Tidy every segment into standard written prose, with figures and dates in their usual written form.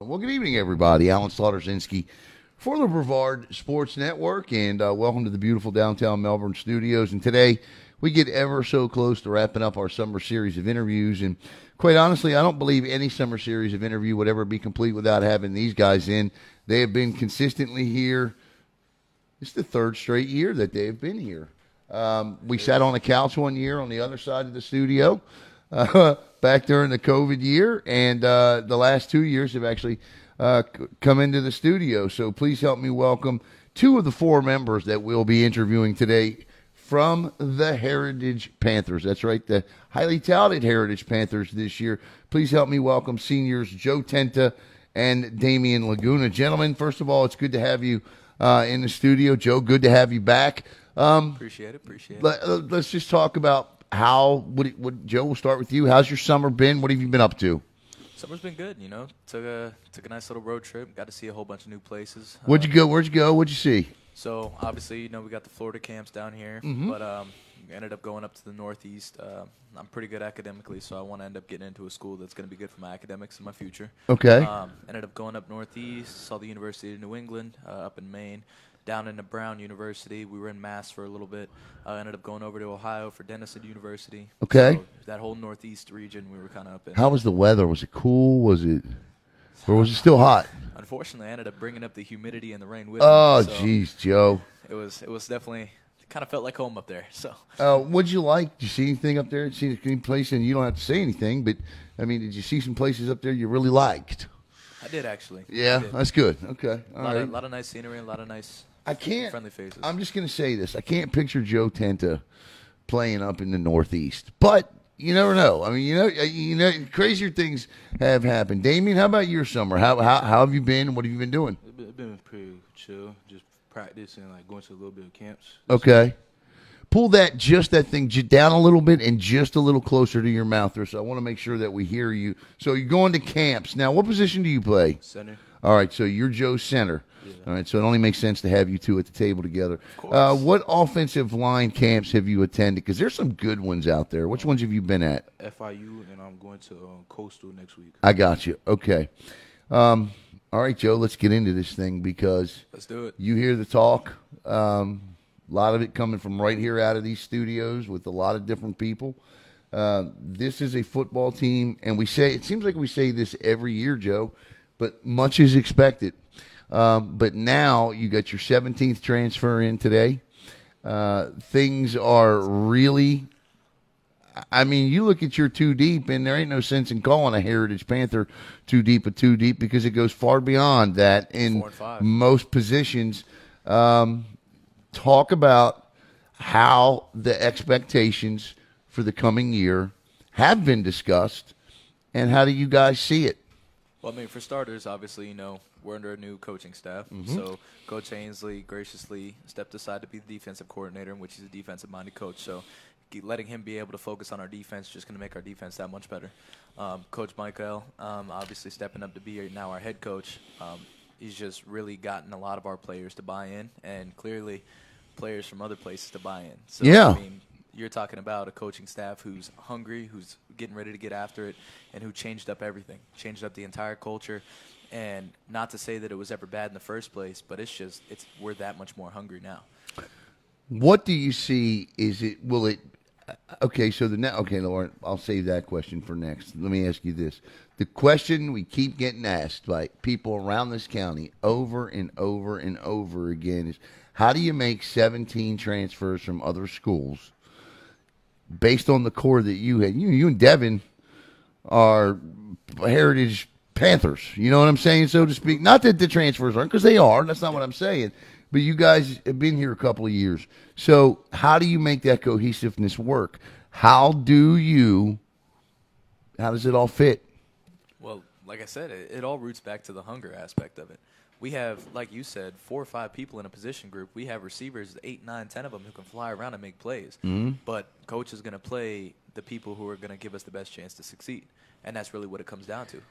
Well, good evening, everybody. Alan Slaughterzinski for the Brevard Sports Network, and welcome to the beautiful downtown Melbourne studios. And today, we get ever so close to wrapping up our summer series of interviews. And quite honestly, I don't believe any summer series of interview would ever be complete without having these guys in. They have been consistently here. It's the third straight year that they've been here. We sat on a couch one year on the other side of the studio. Back during the COVID year, and the last 2 years have actually come into the studio. So please help me welcome two of the four members that we'll be interviewing today from the Heritage Panthers. That's right, the highly touted Heritage Panthers this year. Please help me welcome seniors Joe Tenta and Damien Laguna. Gentlemen, first of all, it's good to have you in the studio. Joe, good to have you back. Appreciate it. Let's just talk about Joe, we'll start with you. How's your summer been? What have you been up to? Summer's been good, you know. Took a nice little road trip. Got to see a whole bunch of new places. Where'd you go? What'd you see? So obviously, you know, we got the Florida camps down here, but ended up going up to the Northeast. I'm pretty good academically, so I want to end up getting into a school that's going to be good for my academics in my future. Okay. Ended up going up Northeast. Saw the University of New England up in Maine. Down into Brown University. We were in Mass for a little bit. Ended up going over to Ohio for Denison University. Okay. So that whole Northeast region we were kind of up in. How was the weather? Was it cool? Or was it still hot? Unfortunately, I ended up bringing up the humidity and the rain with me. Oh, so jeez, Joe. It was definitely kind of felt like home up there. So. What'd you like? Did you see anything up there? Did you see any place? And you don't have to say anything, but I mean, did you see some places up there you really liked? I did actually. Yeah, that's good. Okay. A lot of nice scenery, a lot of nice. Friendly faces. I'm just going to say this. I can't picture Joe Tenta playing up in the Northeast, but you never know. I mean, you know, crazier things have happened. Damien, how about your summer? How have you been? What have you been doing? It's been pretty chill. Just practicing, like going to a little bit of camps. Okay. Pull that thing down a little bit and just a little closer to your mouth there. So I want to make sure that we hear you. So you're going to camps. Now, what position do you play? Center. All right, so you're Joe's center. Yeah. All right, so it only makes sense to have you two at the table together. What offensive line camps have you attended? Because there's some good ones out there. Which ones have you been at? FIU, and I'm going to Coastal next week. I got you. Okay. All right, Joe, let's get into this thing because let's do it. You hear the talk. A lot of it coming from right here out of these studios with a lot of different people. This is a football team, and it seems like we say this every year, Joe, but much is expected. But now you got your 17th transfer in today. Things are really, I mean, you look at your two deep, and there ain't no sense in calling a Heritage Panther two deep because it goes far beyond that in most positions. Talk about how the expectations for the coming year have been discussed, and how do you guys see it? Well, I mean, for starters, obviously, you know, we're under a new coaching staff. So Coach Ainsley graciously stepped aside to be the defensive coordinator, in which he's a defensive-minded coach. So letting him be able to focus on our defense is just going to make our defense that much better. Coach Michael, obviously stepping up to be now our head coach. He's just really gotten a lot of our players to buy in, and clearly players from other places to buy in. So, yeah. I mean, you're talking about a coaching staff who's hungry, who's getting ready to get after it, and who changed up everything, changed up the entire culture. And not to say that it was ever bad in the first place, but we're that much more hungry now. What do you see? Okay, so Lauren, I'll save that question for next. Let me ask you this. The question we keep getting asked by people around this county over and over and over again is, how do you make 17 transfers from other schools based on the core that you had? You and Deavan are Heritage Panthers. You know what I'm saying, so to speak? Not that the transfers aren't, because they are. That's not what I'm saying. But you guys have been here a couple of years. So how do you make that cohesiveness work? How does it all fit? Well, like I said, it all roots back to the hunger aspect of it. We have, like you said, 4 or 5 people in a position group. We have receivers, 8, 9, 10 of them, who can fly around and make plays. But coach is going to play the people who are going to give us the best chance to succeed. And that's really what it comes down to.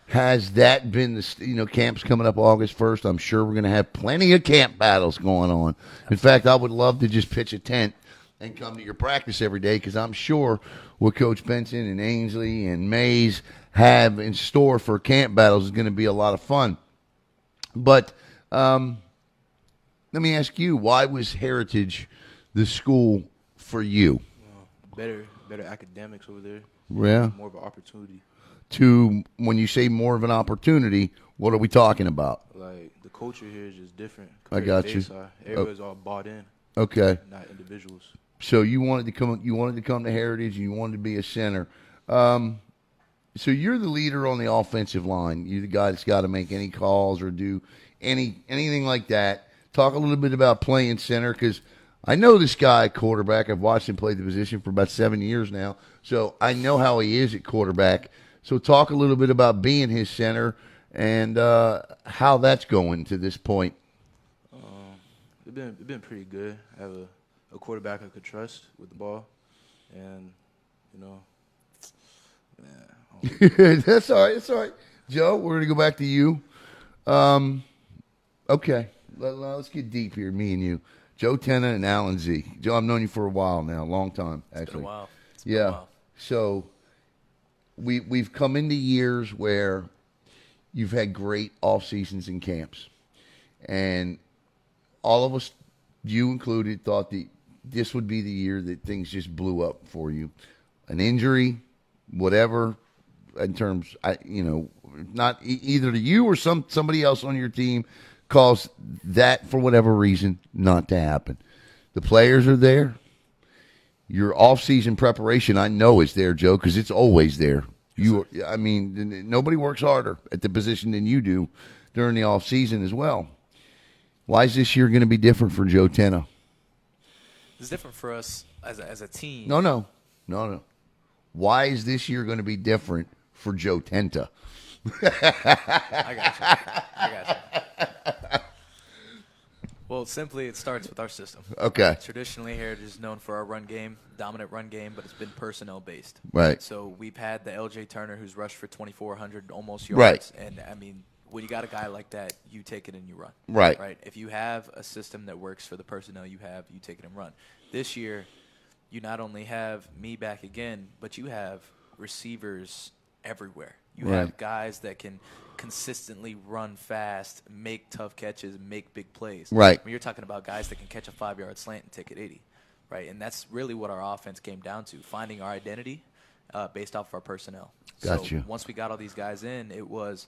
Has that been camp's coming up August 1st? I'm sure we're going to have plenty of camp battles going on. In fact, I would love to just pitch a tent and come to your practice every day, because I'm sure with Coach Benson and Ainsley and Mays have in store for camp battles is going to be a lot of fun. But let me ask you, why was Heritage the school for you? Better academics over there. Yeah. More of an opportunity. When you say more of an opportunity, what are we talking about? Like, the culture here is just different. I got you. Everybody's all bought in. Okay. Not individuals. So you wanted to come to Heritage, and you wanted to be a center. So you're the leader on the offensive line. You're the guy that's got to make any calls or do anything like that. Talk a little bit about playing center, because I know this guy, quarterback. I've watched him play the position for about 7 years now, so I know how he is at quarterback. So talk a little bit about being his center and how that's going to this point. It's been pretty good. I have a quarterback I could trust with the ball, and That's all right. That's all right. Joe, we're going to go back to you. Okay. Let's get deep here, me and you. Joe Tenta and Alan Z. Joe, I've known you for a while now, a long time, actually. It's been a while. Yeah. So we've come into years where you've had great off seasons and camps. And all of us, you included, thought that this would be the year that things just blew up for you. An injury, whatever, in terms, not either to you or somebody else on your team caused that, for whatever reason, not to happen. The players are there. Your off-season preparation, I know, is there, Joe, because it's always there. Nobody works harder at the position than you do during the off-season as well. Why is this year going to be different for Joe Tenta? It's different for us as a team. No. Why is this year going to be different for Joe Tenta? I got you. Well, simply, it starts with our system. Okay. Traditionally, Heritage is known for our run game, dominant run game, but it's been personnel-based. Right. So we've had the L.J. Turner, who's rushed for 2,400 almost yards. Right. And, when you got a guy like that, you take it and you run. Right. Right. If you have a system that works for the personnel you have, you take it and run. This year, you not only have me back again, but you have receivers everywhere. You have guys that can consistently run fast, make tough catches, make big plays. Right. When you're talking about guys that can catch a 5-yard slant and take it 80, right? And that's really what our offense came down to, finding our identity based off of our personnel. Got you. Once we got all these guys in, it was,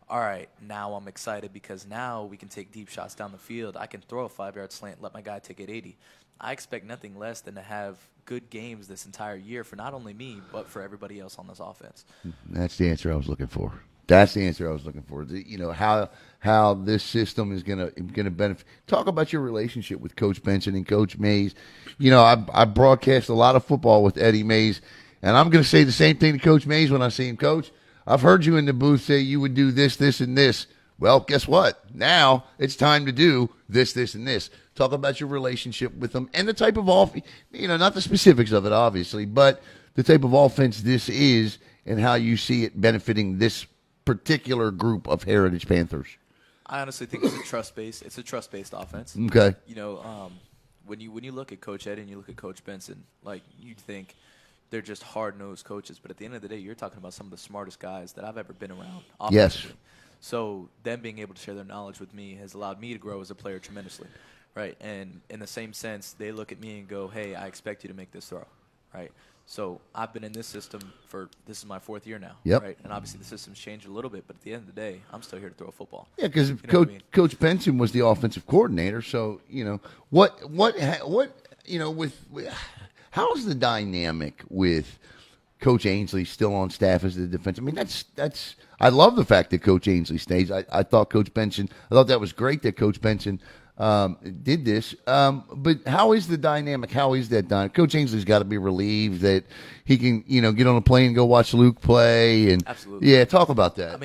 all right, now I'm excited because now we can take deep shots down the field. I can throw a 5-yard slant, let my guy take it 80. I expect nothing less than to have good games this entire year for not only me, but for everybody else on this offense. That's the answer I was looking for. How this system is gonna benefit. Talk about your relationship with Coach Benson and Coach Mays. I broadcast a lot of football with Eddie Mays, and I'm gonna say the same thing to Coach Mays when I see him. Coach, I've heard you in the booth say you would do this, this, and this. Well, guess what? Now it's time to do this, this, and this. Talk about your relationship with them and the type of not the specifics of it, obviously, but the type of offense this is and how you see it benefiting this particular group of Heritage Panthers. I honestly think it's a trust-based offense. Okay. When you look at Coach Ed and you look at Coach Benson, like, you'd think they're just hard-nosed coaches, but at the end of the day, you're talking about some of the smartest guys that I've ever been around. Yes. So them being able to share their knowledge with me has allowed me to grow as a player tremendously, right? And in the same sense, they look at me and go, hey, I expect you to make this throw, right? So I've been in this system this is my 4th year now, right? And obviously the system's changed a little bit, but at the end of the day, I'm still here to throw a football. Yeah, because Coach Benson was the offensive coordinator, so how's the dynamic with Coach Ainsley still on staff as the defense? That's I love the fact that Coach Ainsley stays. I thought that was great that Coach Benson did this. But how is the dynamic? How is that done? Coach Ainsley's got to be relieved that he can, get on a plane and go watch Luke play. And absolutely. Yeah, talk about that.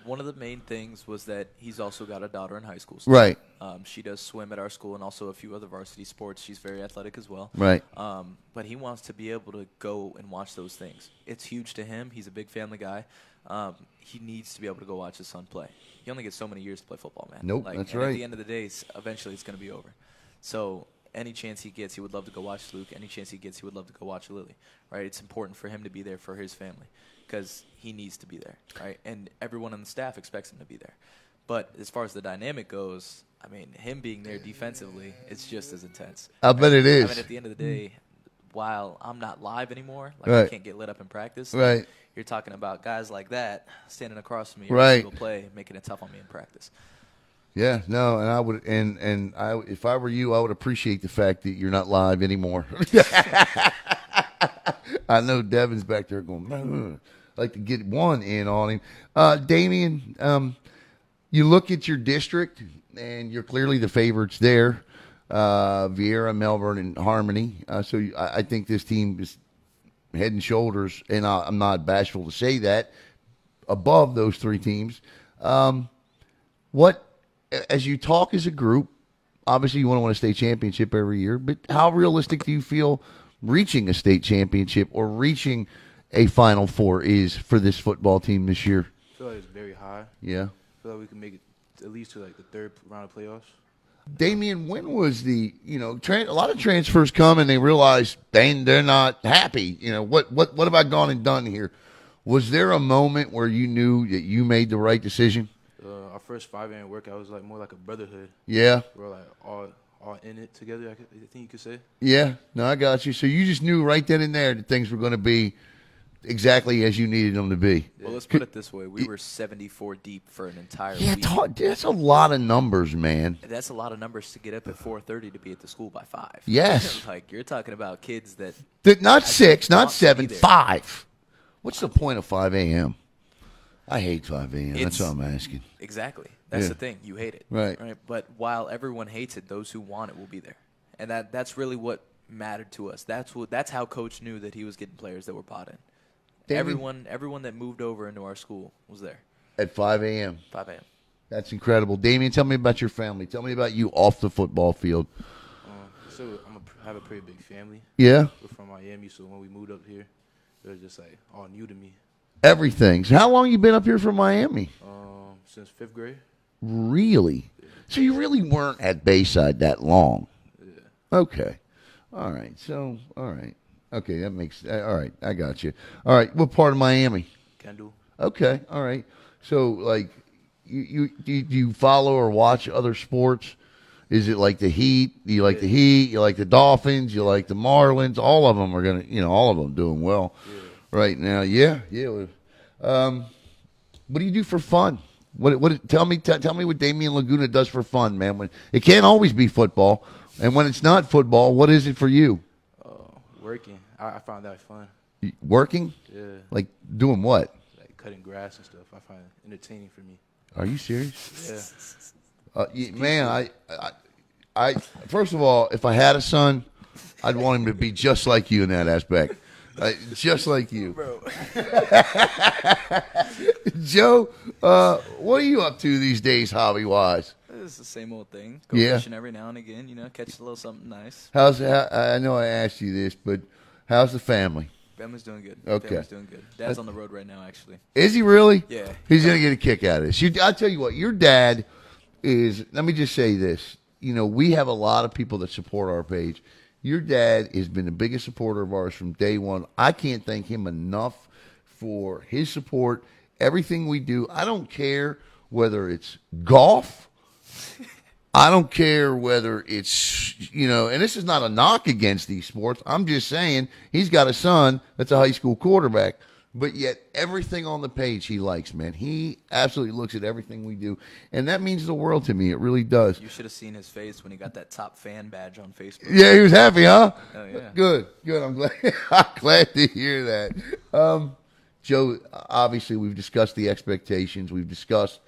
One of the main things was that he's also got a daughter in high school. Right. She does swim at our school and also a few other varsity sports. She's very athletic as well. Right. But he wants to be able to go and watch those things. It's huge to him. He's a big family guy. He needs to be able to go watch his son play. He only gets so many years to play football, man. Nope, that's right. At the end of the day, eventually it's going to be over. So any chance he gets, he would love to go watch Luke. Any chance he gets, he would love to go watch Lily, right? It's important for him to be there for his family because he needs to be there, right? And everyone on the staff expects him to be there. But as far as the dynamic goes, I mean, him being there defensively, it's just as intense. I bet it is. I mean, at the end of the day, while I'm not live anymore, like Right. I can't get lit up in practice. Right. You're talking about guys like that standing across from me Right. every single play, making it tough on me in practice. Yeah, no, and I would, and I, if I were you, I would appreciate the fact that you're not live anymore. I know Devin's back there going, "Ugh." Like to get one in on him. Damien, you look at your district, and you're clearly the favorites there. Vieira, Melbourne, and Harmony. I think this team is head and shoulders, and I'm not bashful to say that, above those three teams. What, as you talk as a group, obviously you want to state championship every year, but how realistic do you feel reaching a state championship or reaching a Final Four is for this football team this year? I feel like it's very high. Yeah. I feel like we can make it at least to like the third round of playoffs. Damien, when was a lot of transfers come and they realize they're not happy. What have I gone and done here? Was there a moment where you knew that you made the right decision? Our first 5 a.m. workout was like more like a brotherhood. Yeah. We're like all in it together, I think you could say. Yeah. No, I got you. So you just knew right then and there that things were going to be exactly as you needed them to be. Well, let's put it this way. We were 74 deep for an entire Yeah, week. that's a lot of numbers, man. That's a lot of numbers to get up at 4:30 to be at the school by 5. Yes. Like, you're talking about kids that Not 6, not want to 7, be there. 5. What's the point of 5 a.m.? I hate 5 a.m. That's It's- all I'm asking. Exactly. That's Yeah. the thing. You hate it. Right. But while everyone hates it, those who want it will be there. And that's really what mattered to us. That's how Coach knew that he was getting players that were bought in. Damien- Everyone that moved over into our school was there. At 5 a.m. 5 a.m. That's incredible. Damien, tell me about your family. Tell me about you off the football field. So I have a pretty big family. Yeah? We're from Miami, so when we moved up here, it was just like all new to me. Everything. So how long you been up here from Miami? Since 5th grade. Really? So you really weren't at Bayside that long? Yeah. Okay. All right. So, all right. Okay, that makes all right. I got you. All right. What part of Miami? Kendall. Okay. All right. So, like, do you follow or watch other sports? Is it like the Heat? Do you like the Heat? You like the Dolphins? You like the Marlins? All of them are all of them doing well right now. Yeah. Yeah. What do you do for fun? Tell me what Damien Laguna does for fun, man. When it can't always be football, and when it's not football, what is it for you? Working. I found that fun. Working? Yeah. Like doing what? Like cutting grass and stuff. I find it entertaining for me. Are you serious? Yeah. Man, I first of all, if I had a son, I'd want him to be just like you in that aspect. Just like you. Bro. Joe, what are you up to these days hobby-wise? It's the same old thing. Go Yeah. fishing every now and again, catch a little something nice. I know I asked you this, but how's the family? Family's doing good. Okay. Family's doing good. Dad's on the road right now, actually. Is he really? Yeah. He's going to get a kick out of this. I'll tell you what, your dad is, let me just say this. We have a lot of people that support our page. Your dad has been the biggest supporter of ours from day one. I can't thank him enough for his support, everything we do. I don't care whether it's golf. I don't care whether it's, and this is not a knock against these sports. I'm just saying he's got a son that's a high school quarterback. But yet everything on the page he likes, man. He absolutely looks at everything we do. And that means the world to me. It really does. You should have seen his face when he got that top fan badge on Facebook. Yeah, he was happy, huh? Oh, yeah. Good. I'm glad. I'm glad to hear that. Joe, obviously we've discussed the expectations. We've discussed.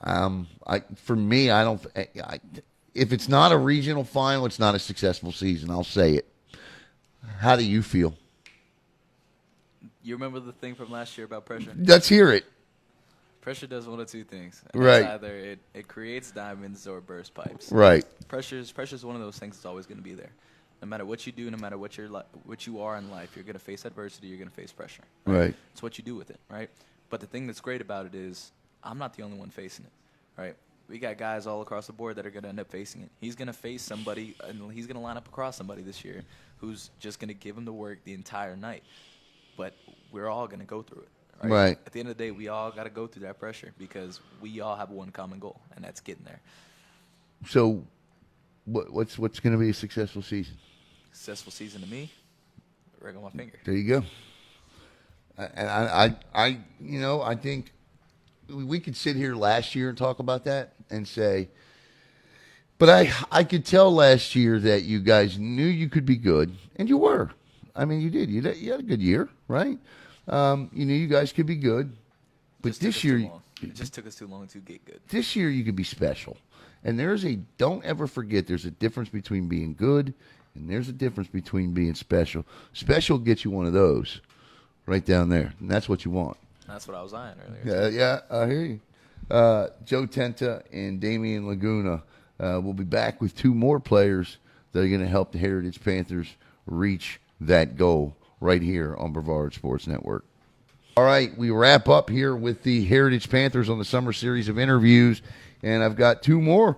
For me, if it's not a regional final, it's not a successful season. I'll say it. How do you feel? You remember the thing from last year about pressure? Let's hear it. Pressure does one of two things. Right. It's either it creates diamonds or bursts pipes. Right. Pressure's one of those things that's always going to be there. No matter what you do, no matter what you are in life, you're going to face adversity, you're going to face pressure. Right. It's what you do with it, right? But the thing that's great about it is I'm not the only one facing it, right? We got guys all across the board that are going to end up facing it. He's going to face somebody, and he's going to line up across somebody this year who's just going to give him the work the entire night. But we're all going to go through it. Right. At the end of the day, we all got to go through that pressure because we all have one common goal, and that's getting there. So, what's going to be a successful season? Successful season to me, right on my finger. There you go. And I think we could sit here last year and talk about that and say, but I could tell last year that you guys knew you could be good, and you were. I mean, you did. You had a good year, right? You knew you guys could be good, but this year it just took us too long to get good. This year you could be special, and don't ever forget there's a difference between being good, and there's a difference between being special. Special gets you one of those, right down there, and that's what you want. That's what I was eyeing earlier. Yeah, I hear you. Joe Tenta and Damien Laguna will be back with two more players that are going to help the Heritage Panthers reach that goal right here on Brevard Sports Network. All right, we wrap up here with the Heritage Panthers on the summer series of interviews, and I've got two more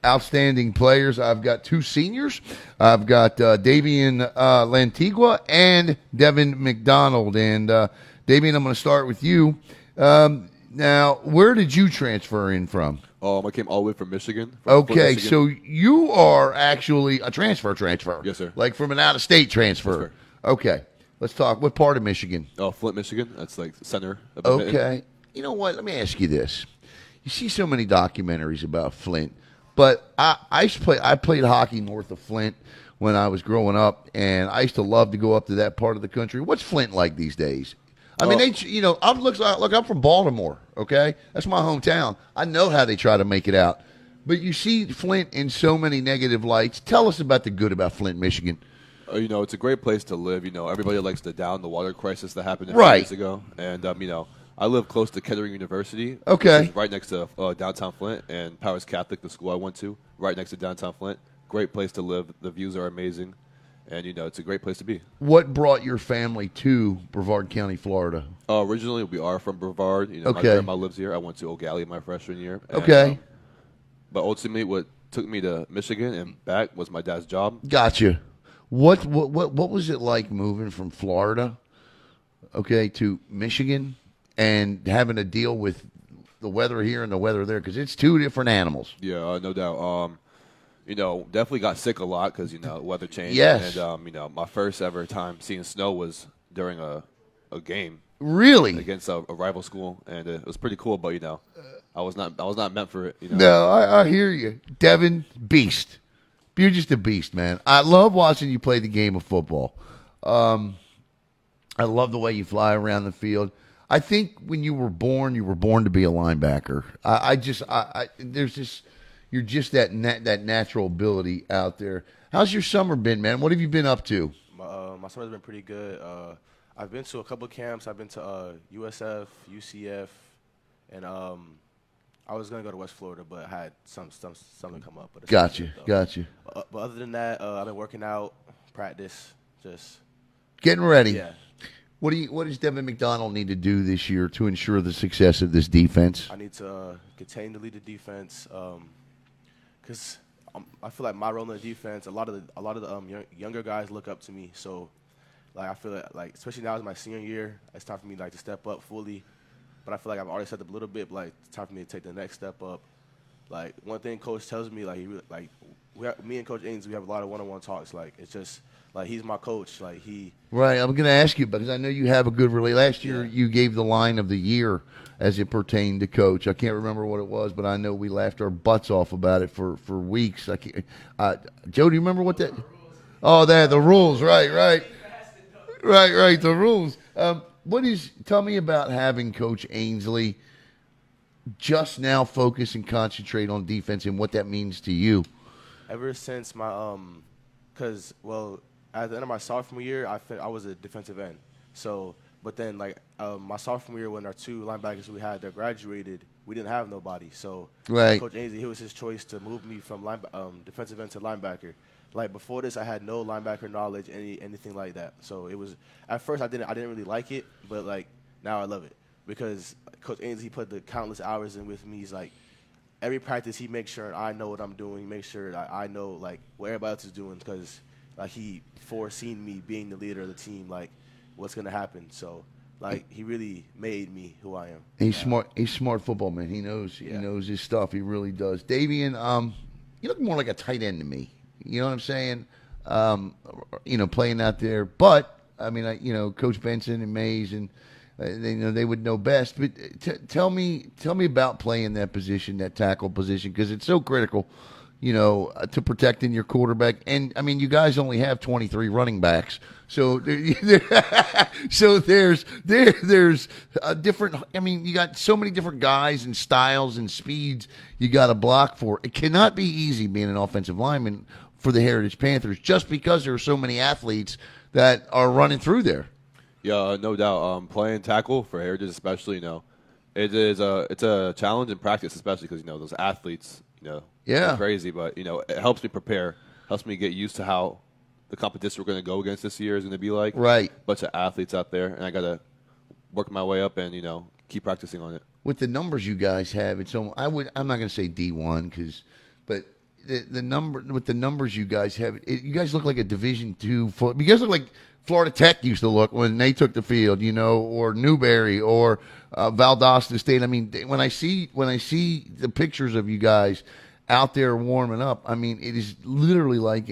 outstanding players. I've got two seniors. I've got Davian Lantigua and Deavan Mcdonald. And Davian, I'm going to start with you. Now, where did you transfer in from? I came all the way from Michigan. Okay, so you are actually a transfer. Yes, sir. Like from an out-of-state transfer. Yes, okay, let's talk. What part of Michigan? Flint, Michigan. That's like the center. Okay. You know what? Let me ask you this. You see so many documentaries about Flint, but I played hockey north of Flint when I was growing up, and I used to love to go up to that part of the country. What's Flint like these days? I mean, I'm from Baltimore, okay? That's my hometown. I know how they try to make it out. But you see Flint in so many negative lights. Tell us about the good about Flint, Michigan. It's a great place to live. Everybody likes to down the water crisis that happened a few Right. years ago. And, I live close to Kettering University. Okay. Which is right next to downtown Flint, and Powers Catholic, the school I went to, right next to downtown Flint. Great place to live. The views are amazing. And, it's a great place to be. What brought your family to Brevard County, Florida? Originally, we are from Brevard. My Okay. grandma lives here. I went to O'Galley my freshman year. And, Okay. but ultimately, what took me to Michigan and back was my dad's job. Gotcha. What was it like moving from Florida, okay, to Michigan and having to deal with the weather here and the weather there? Because it's two different animals. Yeah, no doubt. Definitely got sick a lot because, weather changed. Yes. And, my first ever time seeing snow was during a game Really? against a rival school, and it was pretty cool. But, I was not meant for it. No, I hear you. Deavan, beast. You're just a beast, man. I love watching you play the game of football. I love the way you fly around the field. I think when you were born to be a linebacker. You're just that natural ability out there. How's your summer been, man? What have you been up to? My summer's been pretty good. I've been to a couple of camps. I've been to USF, UCF, and I was gonna go to West Florida, but I had something come up. But Gotcha. But other than that, I've been working out, practice, just Getting ready. yeah. What does Deavan Mcdonald need to do this year to ensure the success of this defense? I need to continue to lead the defense, because I feel like my role in the defense, a lot of the younger guys look up to me. So, I feel like especially now is my senior year, it's time for me to step up fully. But I feel like I've already stepped up a little bit. But it's time for me to take the next step up. One thing Coach tells me, me and Coach Ains, we have a lot of one-on-one talks. It's just he's my coach. Right. I'm going to ask you because I know you have a good relationship. Last year you gave the line of the year as it pertained to Coach. I can't remember what it was, but I know we laughed our butts off about it for weeks. Joe, do you remember what that? Oh, the rules. Right. The rules. Tell me about having Coach Ainsley just now focus and concentrate on defense and what that means to you. Ever since my because at the end of my sophomore year, I was a defensive end. So, but then my sophomore year when our two linebackers we had that graduated, we didn't have nobody. So right. Coach Ainsley, it was his choice to move me from defensive end to linebacker. Before this, I had no linebacker knowledge, anything like that. So it was at first I didn't really like it, but now I love it because Coach Ainsley put the countless hours in with me. He's every practice he makes sure I know what I'm doing. He makes sure that I know like what everybody else is doing because like he foreseen me being the leader of the team, like what's gonna happen. So like he really made me who I am. He's smart. He's smart football man. He knows. He knows his stuff. He really does. Davian, you look more like a tight end to me. You know what I'm saying? Playing out there. But I mean, Coach Benson and Mays and they would know best. But tell me about playing that position, that tackle position, because it's so critical. To protecting your quarterback. And, I mean, you guys only have 23 running backs. So, so there's a different – I mean, you got so many different guys and styles and speeds you got to block for. It cannot be easy being an offensive lineman for the Heritage Panthers just because there are so many athletes that are running through there. Yeah, no doubt. Playing tackle for Heritage especially, it's a challenge in practice, especially because, those athletes – Yeah. crazy, but it helps me prepare, helps me get used to how the competition we're going to go against this year is going to be like. Right. Bunch of athletes out there, and I got to work my way up and keep practicing on it. With the numbers you guys have, I'm not going to say D1 but the numbers you guys have, you guys look like a Division II. You guys look like Florida Tech used to look when they took the field, or Newberry or Valdosta State. I mean, when I see the pictures of you guys out there warming up, I mean, it is literally like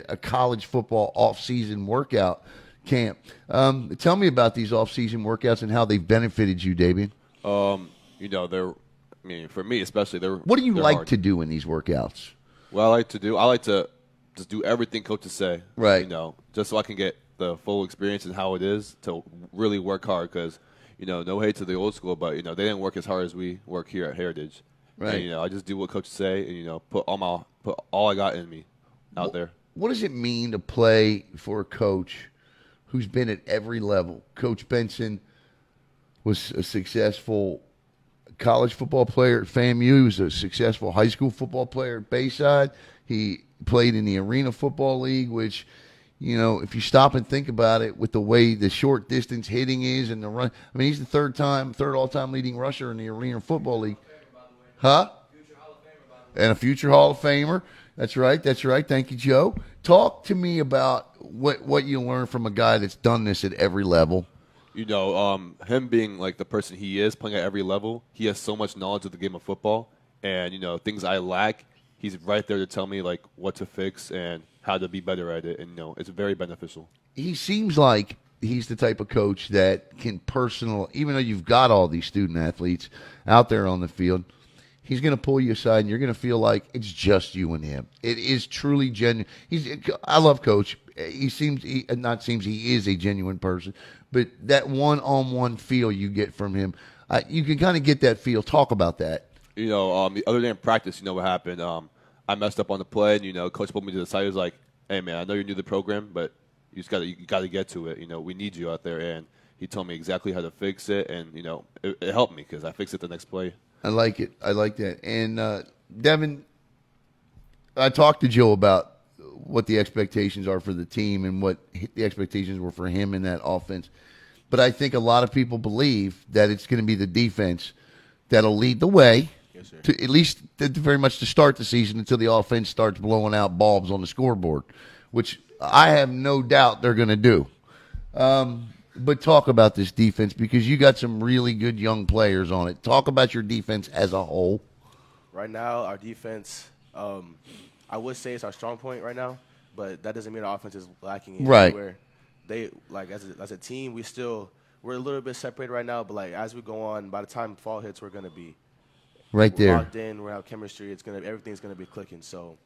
a college football off-season workout camp. Tell me about these off-season workouts and how they've benefited you, Davian. For me especially, What do you they're like hard. to do in these workouts? What I like to just do everything coaches say. Right. Just so I can get the full experience and how it is to really work hard because, no hate to the old school, but, they didn't work as hard as we work here at Heritage. Right. And, I just do what coaches say and, put all I got in me out there. What does it mean to play for a coach who's been at every level? Coach Benson was a successful college football player at FAMU. He was a successful high school football player at Bayside. He played in the Arena Football League, which, if you stop and think about it, with the way the short distance hitting is and the run, I mean, he's the third all-time leading rusher in the Arena Football League. Huh? And a future Hall of Famer. That's right. Thank you, Joe. Talk to me about what you learned from a guy that's done this at every level. Him being like the person he is, playing at every level, he has so much knowledge of the game of football. And, things I lack, he's right there to tell me, like, what to fix and how to be better at it. And, it's very beneficial. He seems like he's the type of coach that can even though you've got all these student athletes out there on the field, he's going to pull you aside, and you're going to feel like it's just you and him. It is truly genuine. I love Coach. He is a genuine person. But that one-on-one feel you get from him, you can kind of get that feel. Talk about that. The other day in practice, what happened? I messed up on the play, and, Coach pulled me to the side. He was like, hey, man, I know you're new to the program, but you got to get to it. We need you out there. And he told me exactly how to fix it, and, it helped me because I fixed it the next play. I like it. I like that. And, Deavan, I talked to Joe about what the expectations are for the team and what the expectations were for him in that offense. But I think a lot of people believe that it's going to be the defense that'll lead the way, Yes, sir. to at least very much to start the season until the offense starts blowing out bulbs on the scoreboard, which I have no doubt they're going to do. But talk about this defense because you got some really good young players on it. Talk about your defense as a whole. Right now, our defense, I would say it's our strong point right now, but that doesn't mean our offense is lacking in Right. where they as a team we're a little bit separated right now, but like as we go on, by the time fall hits, we're gonna be Right there. locked in. We're gonna have chemistry. Everything's gonna be clicking. So,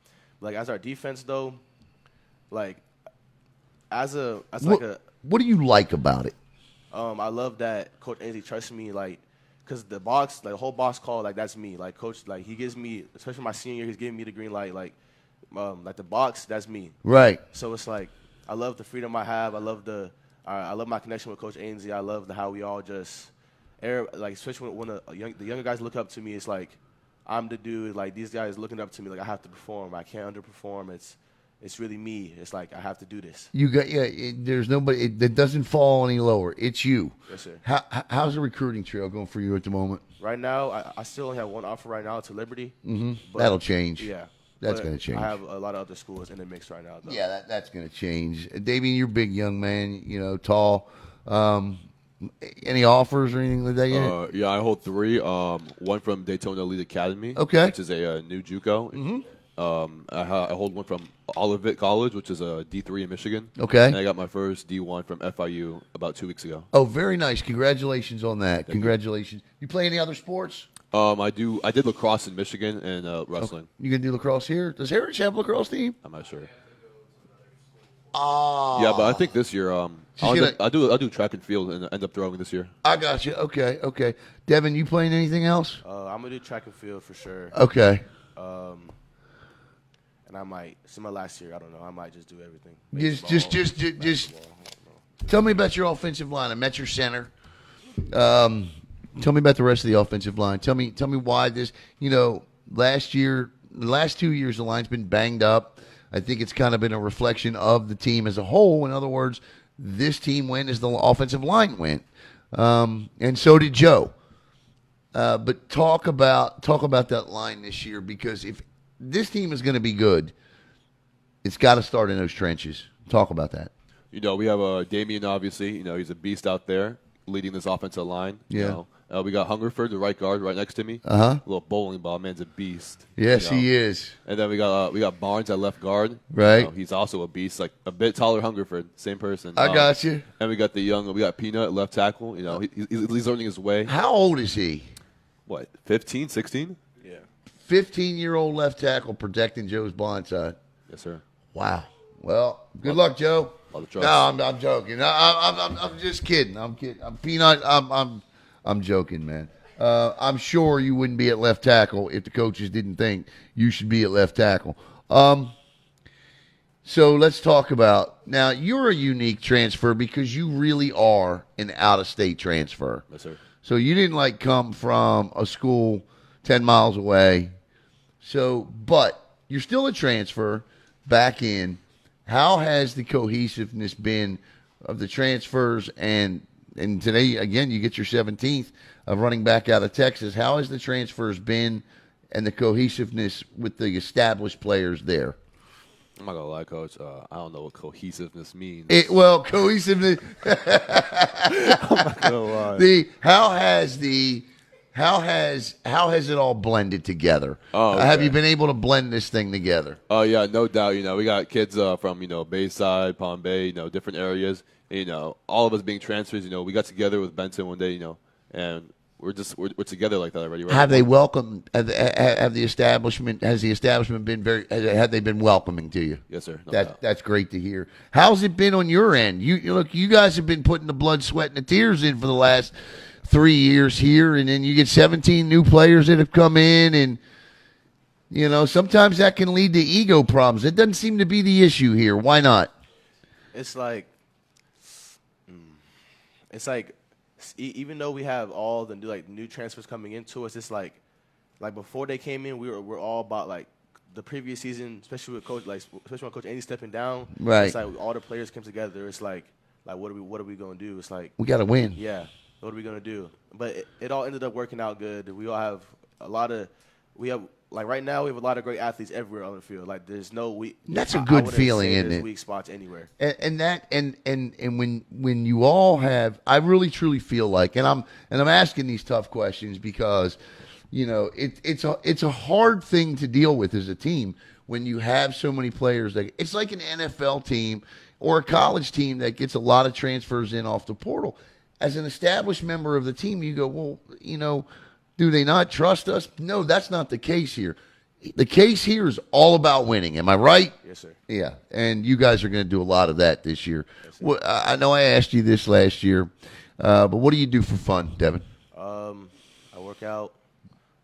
like as our defense though, like What do you like about it? I love that Coach Ainsley trusts me, like, because the box, like, the whole box call, like, that's me. Like, Coach, like, he gives me, especially my senior year, he's giving me the green light. Like the box, that's me. Right. So it's like, I love the freedom I have. I love my connection with Coach Ainsley. I love how we all just, like, especially when the younger guys look up to me, it's like, I'm the dude. Like, these guys looking up to me, like, I have to perform. I can't underperform. it's really me. It's like I have to do this. You got there's nobody that doesn't fall any lower. It's you. Yes, sir. How's the recruiting trail going for you at the moment? Right now, I still only have one offer right now to Liberty. Mm-hmm. That'll change. Yeah. That's going to change. I have a lot of other schools in the mix right now, though. Yeah, that's going to change. Davian, you're a big young man, tall. Any offers or anything like that yet? Yeah, I hold 3. One from Daytona Elite Academy, Okay. which is a new JUCO. Mm-hmm. I hold one from Olivet College, which is a D3 in Michigan. Okay. And I got my first D1 from FIU about 2 weeks ago. Oh, very nice. Congratulations on that. Congratulations. You play any other sports? I did lacrosse in Michigan and wrestling. You going to do lacrosse here? Does Heritage have a lacrosse team? I'm not sure. Oh. Yeah, but I think this year I'll do track and field and end up throwing this year. I got you. Okay. Deavan, you playing anything else? I'm going to do track and field for sure. Okay. And I might, my last year, I don't know, I might just do everything. Just tell me about your offensive line. I met your center. Tell me about the rest of the offensive line. Tell me why this, the last 2 years, the line's been banged up. I think it's kind of been a reflection of the team as a whole. In other words, this team went as the offensive line went. And so did Joe. But talk about that line this year, because if this team is going to be good, it's got to start in those trenches. Talk about that. We have Damien, obviously. He's a beast out there leading this offensive line. Yeah. We got Hungerford, the right guard, right next to me. Uh-huh. A little bowling ball. Man's a beast. Yes, he is. And then we got Barnes at left guard. Right. He's also a beast, like a bit taller Hungerford, same person. I got you. And we got Peanut at left tackle. He's learning his way. How old is he? What, 15, 16? Yeah. 15-year-old left tackle protecting Joe's blind side. Yes, sir. Wow. Well, good luck, Joe. No, I'm joking. I'm just kidding. I'm kidding. Peanut. I'm joking, man. I'm sure you wouldn't be at left tackle if the coaches didn't think you should be at left tackle. So let's talk about, now you're a unique transfer because you really are an out-of-state transfer. Yes, sir. So you didn't come from a school 10 miles away. But you're still a transfer back in. How has the cohesiveness been of the transfers? And today, again, you get your 17th of running back out of Texas. How has the transfers been and the cohesiveness with the established players there? I'm not going to lie, Coach. I don't know what cohesiveness means. Cohesiveness. I'm not going to lie. How has it all blended together? Oh, okay. Have you been able to blend this thing together? Oh, yeah, no doubt. We got kids from, Bayside, Palm Bay, different areas. All of us being transfers, we got together with Benson one day, and we're together like that already. Right? Have they welcomed? Has the establishment been have they been welcoming to you? Yes, sir. That's great to hear. How's it been on your end? You guys have been putting the blood, sweat, and the tears in for the last 3 years here, and then you get 17 new players that have come in, and sometimes that can lead to ego problems. It doesn't seem to be the issue here. Why not? It's like even though we have all the new transfers coming into us, it's like before they came in, we're all about the previous season, especially with especially when Coach Andy stepping down. Right. It's like all the players came together. It's like what are we gonna do? It's like We got to win. yeah, what are we gonna do? But it all ended up working out good. We all have right now we have a lot of great athletes everywhere on the field. There's no That's a good feeling, isn't it? Weak spots anywhere. And when you all have, I really truly feel like, and I'm asking these tough questions because, it's a hard thing to deal with as a team when you have so many players it's like an NFL team or a college team that gets a lot of transfers in off the portal. As an established member of the team, you go, well, do they not trust us? No, that's not the case here. The case here is all about winning. Am I right? Yes, sir. Yeah, and you guys are going to do a lot of that this year. Yes, well, I know I asked you this last year, but what do you do for fun, Deavan? I work out.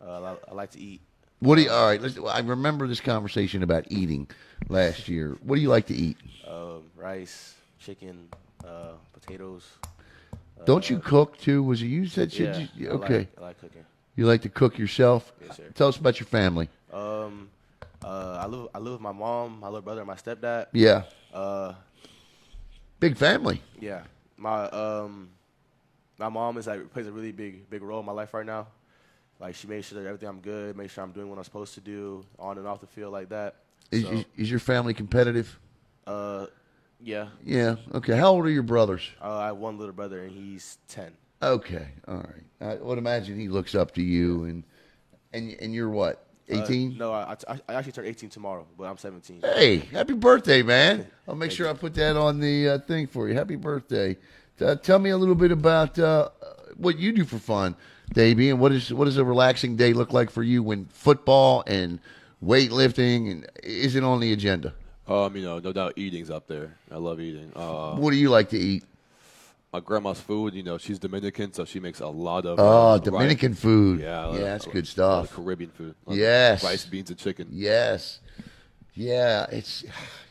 I like to eat. All right, I remember this conversation about eating last year. What do you like to eat? Rice, chicken, potatoes. Don't you cook too? Was it you said? Yeah, Okay. I like cooking. You like to cook yourself? Yes, sir. Tell us about your family. I live with my mom, my little brother, and my stepdad. Yeah. Big family. Yeah. My mom is plays a really big role in my life right now. Like, she makes sure that everything I'm good, make sure I'm doing what I'm supposed to do on and off the field like that. Is your family competitive? Yeah. Yeah. Okay. How old are your brothers? I have one little brother, and he's 10. Okay. All right. I would imagine he looks up to you, and you're what? 18? No, I actually turn 18 tomorrow, but I'm 17. Hey, happy birthday, man! I'll make sure I put that on the thing for you. Happy birthday! Tell me a little bit about what you do for fun, Davian. What does a relaxing day look like for you when football and weightlifting isn't on the agenda? No doubt eating's up there. I love eating. What do you like to eat? My grandma's food, she's Dominican, so she makes a lot of Dominican food. Yeah, that's good a lot stuff. of Caribbean food. Yes, rice, beans, and chicken. Yes,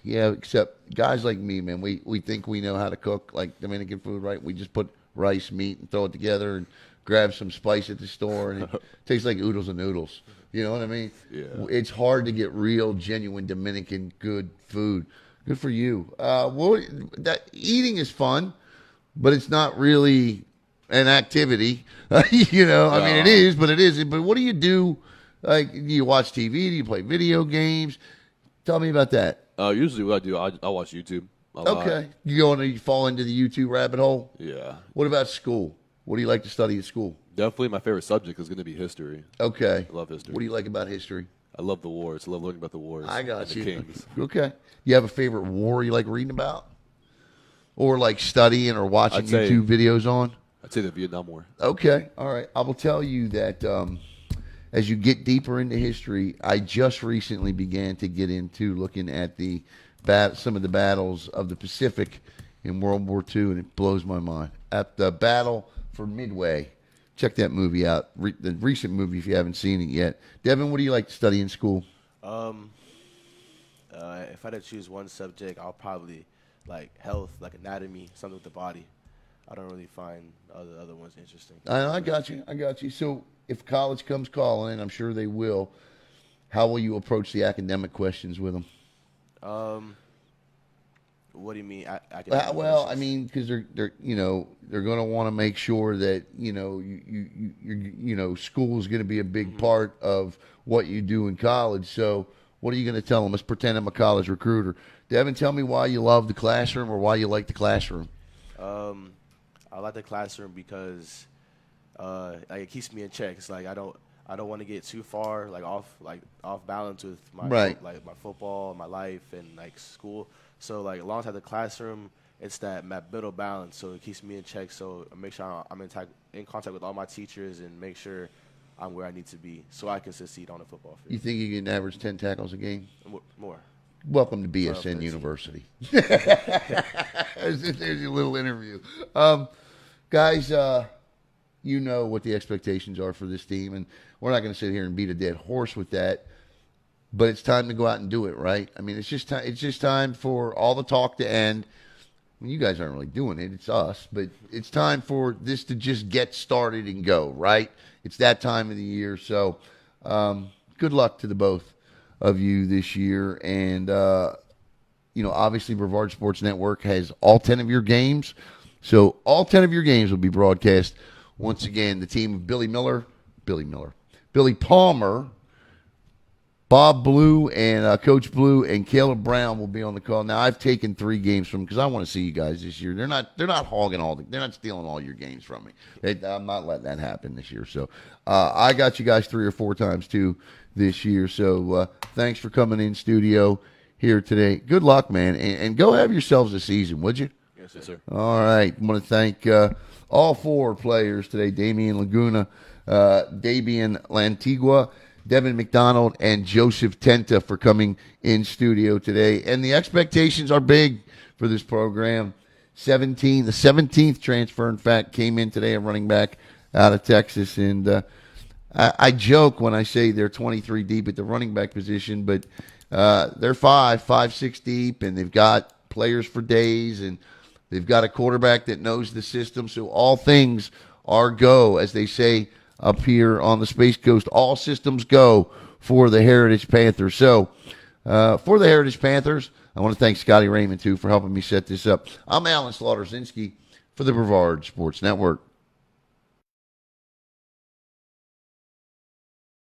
except guys like me, man, we think we know how to cook like Dominican food, right? We just put rice, meat, and throw it together and grab some spice at the store, and it tastes like oodles and noodles. You know what I mean? Yeah. It's hard to get real, genuine Dominican good food. Good for you. Eating is fun, but it's not really an activity. I mean, it is, but it isn't. But what do you do? Like, do you watch TV? Do you play video games? Tell me about that. Usually what I do, I watch YouTube a lot. Okay. You fall into the YouTube rabbit hole? Yeah. What about school? What do you like to study at school? Definitely my favorite subject is going to be history. Okay. I love history. What do you like about history? I love the wars. I love learning about the wars. I got and you. The kings. Okay. You have a favorite war you like reading about? Or like studying or watching YouTube videos on? I'd say the Vietnam War. Okay. All right. I will tell you that as you get deeper into history, I just recently began to get into looking at some of the battles of the Pacific in World War II, and it blows my mind. At the Battle for Midway. Check that movie out, the recent movie, if you haven't seen it yet. Deavan, what do you like to study in school? If I had to choose one subject, I'll probably like health, like anatomy, something with the body. I don't really find other ones interesting. I got you. So if college comes calling, and I'm sure they will, how will you approach the academic questions with them? What do you mean? Well, I mean, because they're going to want to make sure that school is going to be a big part of what you do in college. So what are you going to tell them? Let's pretend I'm a college recruiter. Deavan, tell me why you love the classroom or why you like the classroom. I like the classroom because it keeps me in check. It's like I don't want to get too far off balance with my my football, my life, and like school. So like alongside the classroom, it's that middle balance. So it keeps me in check. So I make sure I'm in contact with all my teachers and make sure I'm where I need to be so I can succeed on the football field. You think you can average 10 tackles a game? More. Welcome to BSN University. There's your little interview. Guys, you know what the expectations are for this team, and we're not going to sit here and beat a dead horse with that. But it's time to go out and do it, right? I mean, it's just time for all the talk to end. I mean, you guys aren't really doing it; it's us. But it's time for this to just get started and go, right? It's that time of the year. So, good luck to the both of you this year, and obviously, Brevard Sports Network has all 10 of your games. So, all 10 of your games will be broadcast. Once again, the team of Billy Palmer, Bob Blue, and Coach Blue, and Caleb Brown will be on the call. Now, I've taken 3 games from them because I want to see you guys this year. They're not hogging they're not stealing all your games from me. I'm not letting that happen this year. So, I got you guys 3 or 4 times too this year. So, thanks for coming in studio here today. Good luck, man, and go have yourselves a season, would you? Yes, sir. All right. I want to thank all 4 players today: Damien Laguna, Davian Lantigua, Deavan Mcdonald, and Joseph Tenta for coming in studio today. And the expectations are big for this program. The 17th transfer, in fact, came in today, a running back out of Texas. And I joke when I say they're 23 deep at the running back position, but they're 5, 6 deep, and they've got players for days, and they've got a quarterback that knows the system. So all things are go, as they say up here on the Space Coast. All systems go for the Heritage Panthers. So, for the Heritage Panthers, I want to thank Scotty Raymond, too, for helping me set this up. I'm Alan Slaughter-Zinski for the Brevard Sports Network.